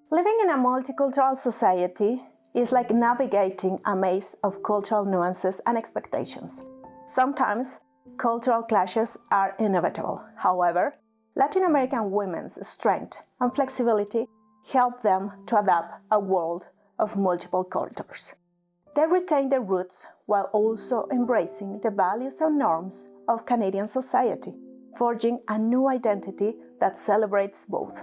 Living in a multicultural society is like navigating a maze of cultural nuances and expectations. Sometimes, cultural clashes are inevitable. However, Latin American women's strength and flexibility help them to adapt a world of multiple cultures. They retain their roots while also embracing the values and norms of Canadian society, forging a new identity that celebrates both.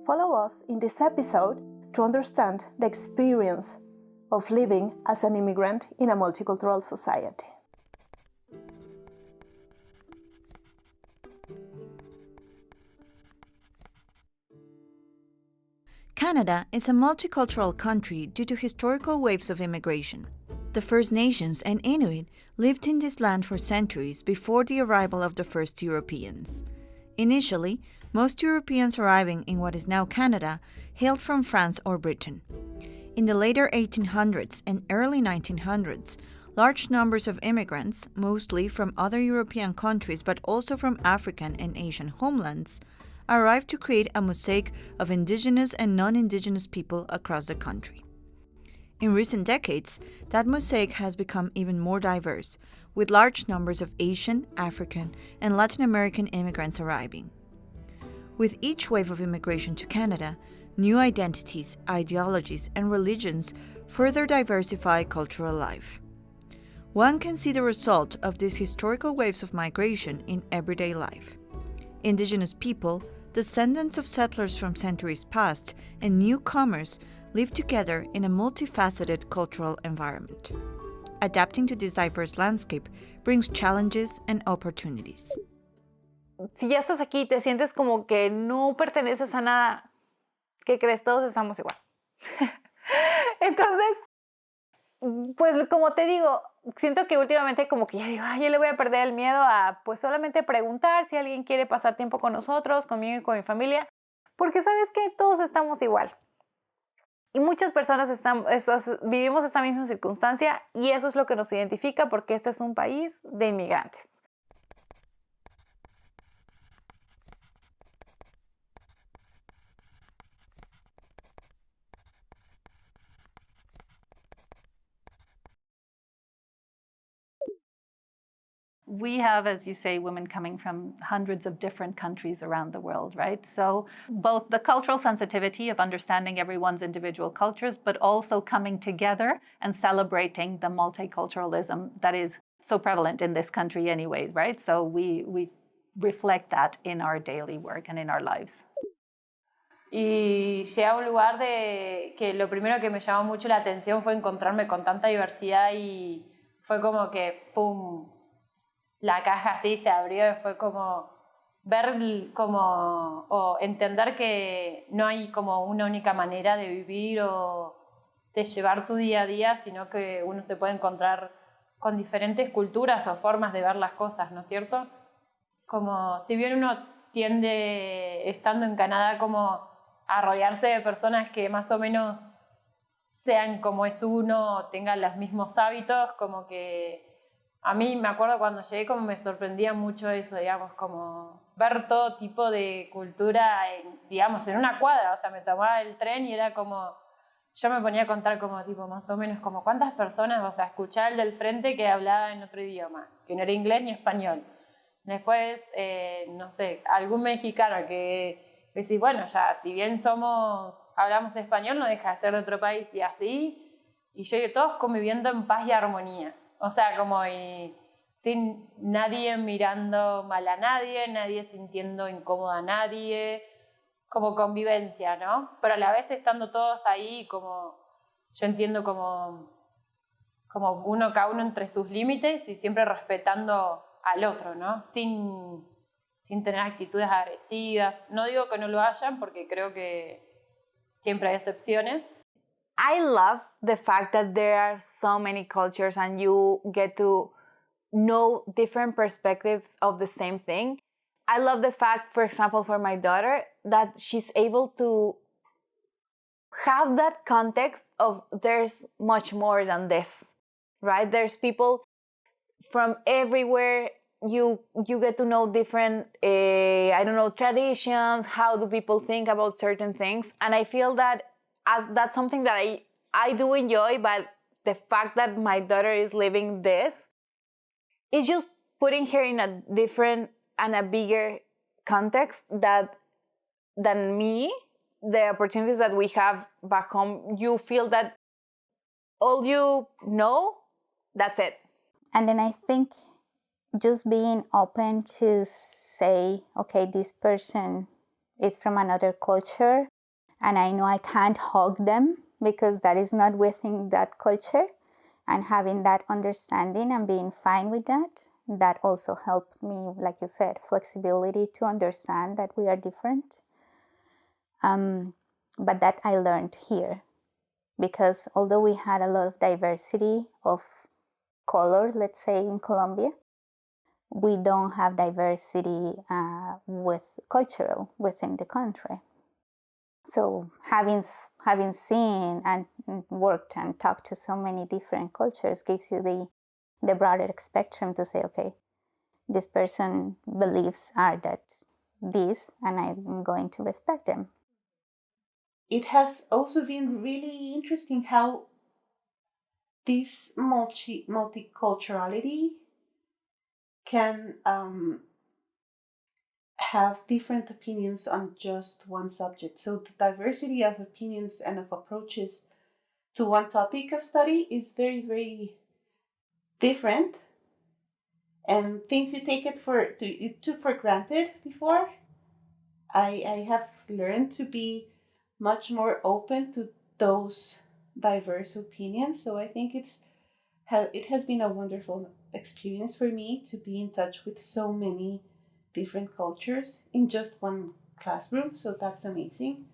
Follow us in this episode to understand the experience of living as an immigrant in a multicultural society. Canada is a multicultural country due to historical waves of immigration. The First Nations and Inuit lived in this land for centuries before the arrival of the first Europeans. Initially, most Europeans arriving in what is now Canada hailed from France or Britain. In the later 1800s and early 1900s, large numbers of immigrants, mostly from other European countries but also from African and Asian homelands, arrived to create a mosaic of indigenous and non-indigenous people across the country. In recent decades, that mosaic has become even more diverse, with large numbers of Asian, African, and Latin American immigrants arriving. With each wave of immigration to Canada, new identities, ideologies, and religions further diversify cultural life. One can see the result of these historical waves of migration in everyday life. Indigenous people, descendants of settlers from centuries past, and newcomers live together in a multifaceted cultural environment. Adapting to this diverse landscape brings challenges and opportunities. Si ya estás aquí y te sientes como que no perteneces a nada, ¿qué crees? Todos estamos igual. Entonces, pues como te digo, siento que últimamente como que ya digo, yo le voy a perder el miedo a pues solamente preguntar si alguien quiere pasar tiempo con nosotros, conmigo y con mi familia, porque sabes que todos estamos igual. Y muchas personas vivimos esta misma circunstancia y eso es lo que nos identifica porque este es un país de inmigrantes. We have, as you say, women coming from hundreds of different countries around the world, right? So both the cultural sensitivity of understanding everyone's individual cultures, but also coming together and celebrating the multiculturalism that is so prevalent in this country anyway, right? So we reflect that in our daily work and in our lives. Y llegué a un lugar de que lo primero que me llamó mucho la atención fue encontrarme con tanta diversidad y fue como que, ¡pum!, la caja así se abrió y fue como ver como, o entender que no hay como una única manera de vivir o de llevar tu día a día, sino que uno se puede encontrar con diferentes culturas o formas de ver las cosas, ¿no es cierto? Como si bien uno tiende, estando en Canadá, como a rodearse de personas que más o menos sean como es uno, tengan los mismos hábitos, como que A mí me acuerdo cuando llegué como me sorprendía mucho eso, digamos, como ver todo tipo de cultura, digamos, en una cuadra. O sea, me tomaba el tren y era como, yo me ponía a contar como tipo más o menos como cuántas personas, o sea, escuchaba el del frente que hablaba en otro idioma, que no era inglés ni español. Después, no sé, algún mexicano que decís, bueno, ya, si bien hablamos español, no deja de ser de otro país y así, y yo y todos conviviendo en paz y armonía. O sea, como sin nadie mirando mal a nadie, nadie sintiendo incómoda a nadie, como convivencia, ¿no? Pero a la vez estando todos ahí, como yo entiendo como cada uno entre sus límites y siempre respetando al otro, ¿no? Sin tener actitudes agresivas. No digo que no lo hayan, porque creo que siempre hay excepciones. I love the fact that there are so many cultures and you get to know different perspectives of the same thing. I love the fact, for example, for my daughter, that she's able to have that context of there's much more than this, right? There's people from everywhere. You get to know different, traditions. How do people think about certain things? And I feel that that's something that I do enjoy, but the fact that my daughter is living this is just putting her in a different and a bigger context than me. The opportunities that we have back home, you feel that all you know, that's it. And then I think just being open to say, okay, this person is from another culture, and I know I can't hug them because that is not within that culture, and having that understanding and being fine with that also helped me, like you said, flexibility to understand that we are different. But that I learned here, because although we had a lot of diversity of color, let's say in Colombia, we don't have diversity with cultural within the country. So having seen and worked and talked to so many different cultures gives you the broader spectrum to say, okay, this person beliefs are that this, and I'm going to respect them. It has also been really interesting how this multiculturality can have different opinions on just one subject. So the diversity of opinions and of approaches to one topic of study is very, very different. And things you took for granted before, I have learned to be much more open to those diverse opinions. So I think it has been a wonderful experience for me to be in touch with so many different cultures in just one classroom. So that's amazing.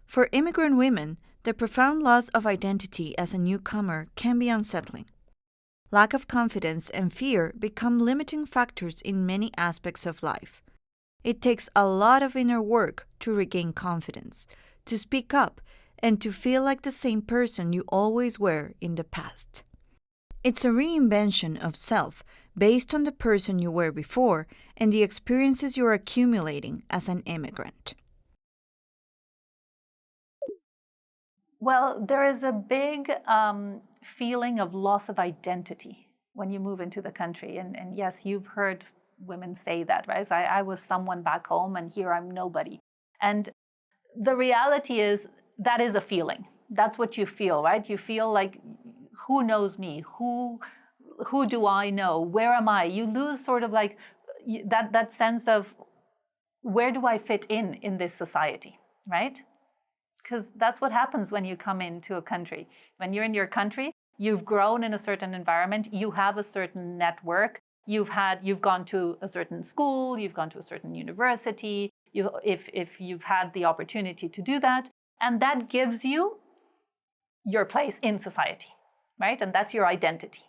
For immigrant women, the profound loss of identity as a newcomer can be unsettling. Lack of confidence and fear become limiting factors in many aspects of life. It takes a lot of inner work to regain confidence, to speak up, and to feel like the same person you always were in the past. It's a reinvention of self based on the person you were before and the experiences you're accumulating as an immigrant. Well, there is a big feeling of loss of identity when you move into the country. And yes, you've heard women say that, right? So I was someone back home and here I'm nobody. And the reality is that is a feeling. That's what you feel, right? You feel like, who knows me? Who do I know? Where am I? You lose sort of like that sense of, where do I fit in this society, right? Because that's what happens when you come into a country. When you're in your country, you've grown in a certain environment, you have a certain network, you've gone to a certain school, you've gone to a certain university, if you've had the opportunity to do that, and that gives you your place in society, right? And that's your identity.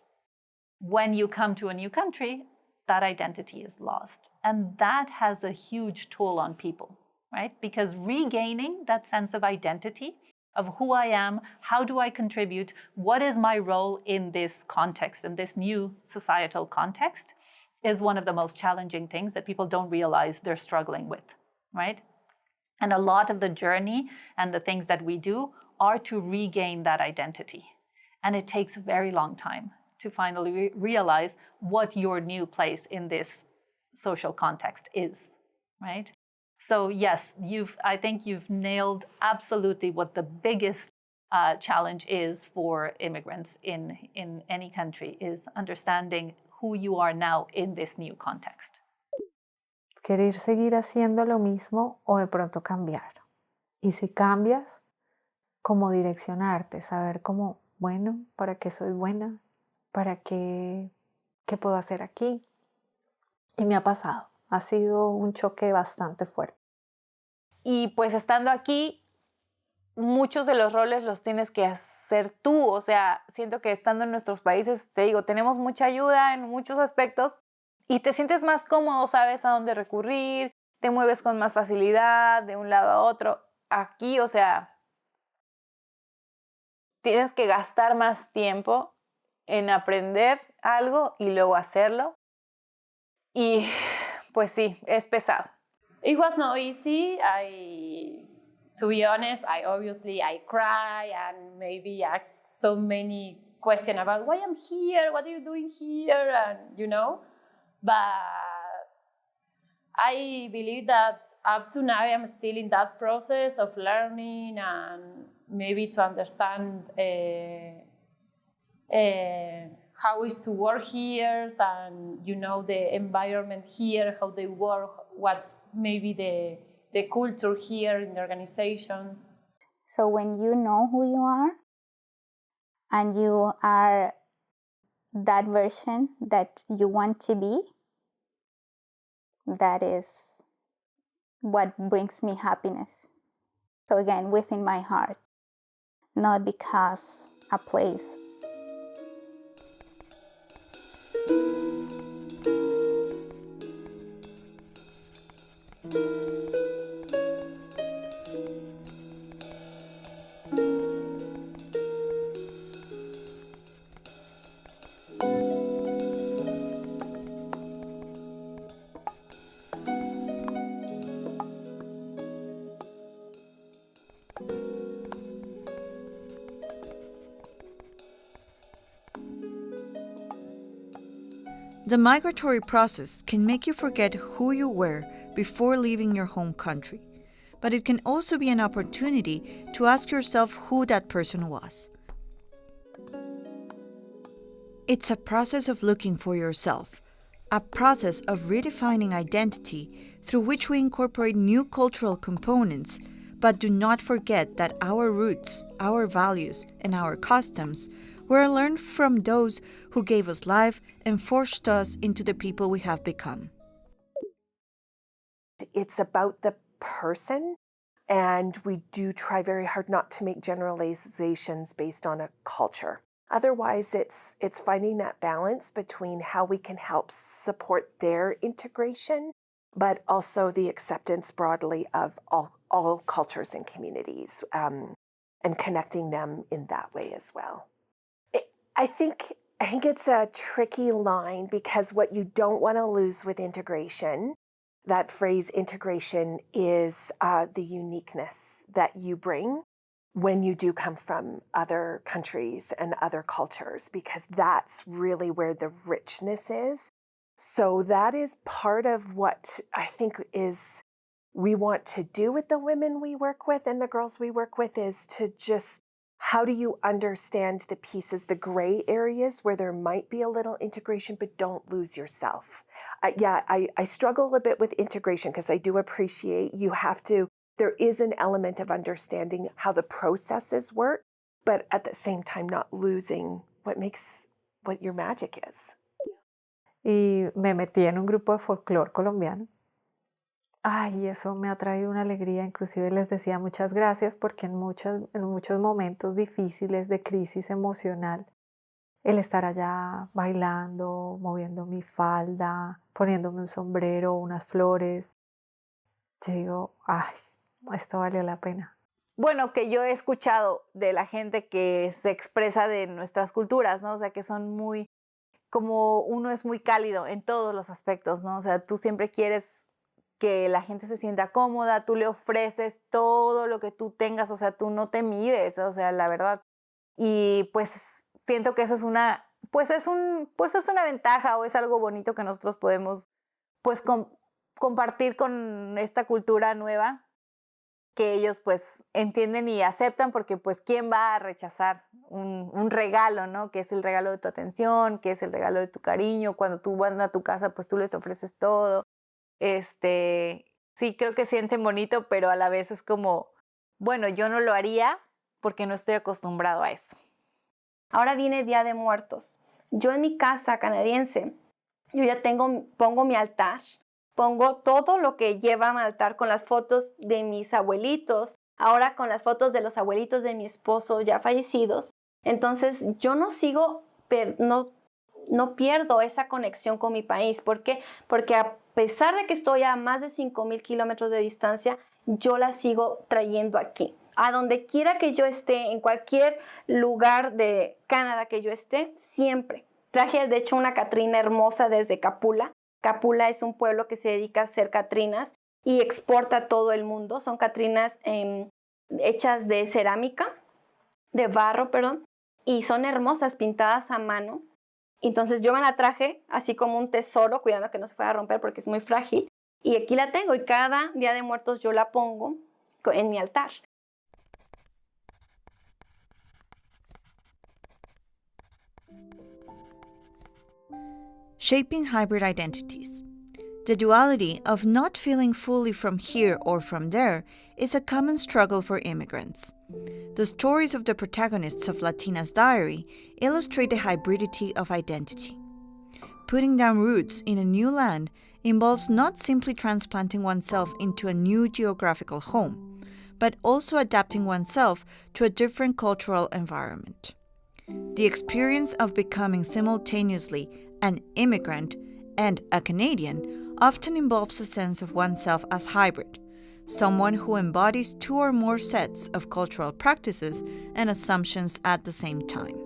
When you come to a new country, that identity is lost. And that has a huge toll on people, right? Because regaining that sense of identity, of who I am, how do I contribute, what is my role in this context, in this new societal context, is one of the most challenging things that people don't realize they're struggling with, right? And a lot of the journey and the things that we do are to regain that identity. And it takes a very long time to finally realize what your new place in this social context is, right? So yes, I think you've nailed absolutely what the biggest challenge is for immigrants in any country, is understanding who you are now in this new context. Querer seguir haciendo lo mismo o de pronto cambiar. Y si cambias, cómo direccionarte, saber cómo, bueno, ¿para qué soy buena? ¿Para qué puedo hacer aquí? Y me ha pasado, ha sido un choque bastante fuerte. Y pues estando aquí, muchos de los roles los tienes que hacer tú, o sea, siento que estando en nuestros países, te digo, tenemos mucha ayuda en muchos aspectos y te sientes más cómodo, sabes a dónde recurrir, te mueves con más facilidad de un lado a otro. Aquí, o sea, tienes que gastar más tiempo en aprender algo y luego hacerlo. Y pues sí, es pesado. It was not easy. To be honest, I cry and maybe ask so many questions about why I'm here, what are you doing here, and But I believe that up to now I'm still in that process of learning and maybe to understand how is to work here and the environment here, how they work, what's maybe the culture here in the organization. So when you know who you are and you are that version that you want to be, that is what brings me happiness. So again, within my heart, not because a place. The migratory process can make you forget who you were before leaving your home country, but it can also be an opportunity to ask yourself who that person was. It's a process of looking for yourself, a process of redefining identity through which we incorporate new cultural components, but do not forget that our roots, our values, and our customs were learned from those who gave us life and forged us into the people we have become. It's about the person, and we do try very hard not to make generalizations based on a culture. Otherwise, it's finding that balance between how we can help support their integration, but also the acceptance broadly of all cultures and communities, and connecting them in that way as well. I think it's a tricky line, because what you don't want to lose with integration, that phrase integration, is the uniqueness that you bring when you do come from other countries and other cultures, because that's really where the richness is. So that is part of what I think is we want to do with the women we work with and the girls we work with, is to just, how do you understand the pieces, the gray areas where there might be a little integration, but don't lose yourself. I struggle a bit with integration, because I do appreciate there is an element of understanding how the processes work, but at the same time not losing what your magic is. Y me metí en un grupo de folclore colombiano. Ay, eso me ha traído una alegría. Inclusive les decía muchas gracias, porque en muchos momentos difíciles de crisis emocional, el estar allá bailando, moviendo mi falda, poniéndome un sombrero, unas flores. Yo digo, ay, esto valió la pena. Bueno, que yo he escuchado de la gente que se expresa de nuestras culturas, ¿no? O sea, que son muy, como uno es muy cálido en todos los aspectos, ¿no? O sea, tú siempre quieres que la gente se sienta cómoda, tú le ofreces todo lo que tú tengas, o sea, tú no te mides, o sea, la verdad. Y pues siento que eso es una, pues es una ventaja o es algo bonito que nosotros podemos, pues, compartir con esta cultura nueva, que ellos pues entienden y aceptan, porque pues quién va a rechazar un regalo, ¿no? Que es el regalo de tu atención, que es el regalo de tu cariño. Cuando tú vas a tu casa, pues tú les ofreces todo. Sí, creo que sienten bonito, pero a la vez es como, bueno, yo no lo haría porque no estoy acostumbrado a eso. Ahora viene Día de Muertos. Yo en mi casa canadiense, yo ya pongo mi altar. Pongo todo lo que lleva a mi altar con las fotos de mis abuelitos, ahora con las fotos de los abuelitos de mi esposo ya fallecidos. Entonces yo no pierdo esa conexión con mi país. ¿Por qué? Porque a pesar de que estoy a más de 5,000 kilómetros de distancia, yo la sigo trayendo aquí. A donde quiera que yo esté, en cualquier lugar de Canadá que yo esté, siempre. Traje de hecho una Catrina hermosa desde Capula. Capula es un pueblo que se dedica a hacer catrinas y exporta a todo el mundo. Son catrinas hechas de cerámica, de barro, perdón, y son hermosas, pintadas a mano. Entonces yo me la traje así como un tesoro, cuidando que no se fuera a romper porque es muy frágil. Y aquí la tengo y cada Día de Muertos yo la pongo en mi altar. Shaping hybrid identities. The duality of not feeling fully from here or from there is a common struggle for immigrants. The stories of the protagonists of Latinas Diary illustrate the hybridity of identity. Putting down roots in a new land involves not simply transplanting oneself into a new geographical home, but also adapting oneself to a different cultural environment. The experience of becoming simultaneously an immigrant and a Canadian often involves a sense of oneself as hybrid, someone who embodies two or more sets of cultural practices and assumptions at the same time.